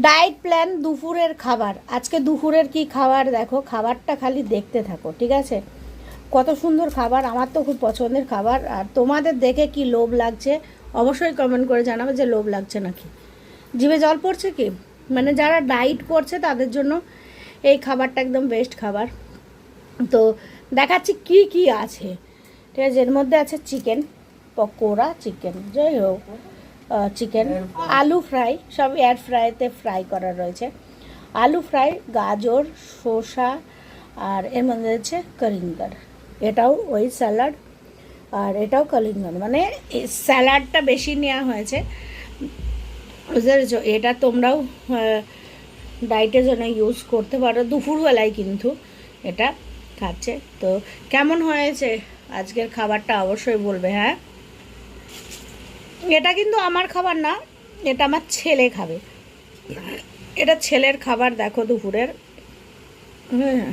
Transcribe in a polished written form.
Diet plan দুপুরের খাবার। আজকে দুপুরের কি খাবার দেখো, খাবারটা খালি দেখতে থাকো, ঠিক আছে? কত সুন্দর খাবার, আমার তো খুব পছন্দের খাবার। আর তোমাদের দেখে কি লোভ লাগছে অবশ্যই কমেন্ট করে জানাবে যে লোভ লাগছে নাকি, জিভে জল পড়ছে কি। মানে যারা ডায়েট করছে তাদের জন্য এই খাবারটা একদম বেস্ট খাবার। তো দেখাচ্ছি কি কি আছে, ঠিক আছে? এর মধ্যে আছে চিকেন পকোড়া, চিকেন যাই হোক, চিকেন, আলু ফ্রাই, সব এয়ার ফ্রাইতে ফ্রাই করা রয়েছে। আলু ফ্রাই, গাজর, শসা, আর এর মধ্যে আছে কলিঙ্গার, এটাও ওই স্যালাড, আর এটাও কলিঙ্গার। মানে স্যালাডটা বেশি নেওয়া হয়েছে, বুঝতে পেরেছো? এটা তোমরাও ডায়েটের জন্য ইউজ করতে পারো দুপুরবেলায়, কিন্তু এটা খাচ্ছে। তো কেমন হয়েছে আজকের খাবারটা অবশ্যই বলবে, হ্যাঁ? এটা কিন্তু আমার খাবার না, এটা আমার ছেলে খাবে। এটা ছেলের খাবার, দেখো দুপুরের। হ্যাঁ,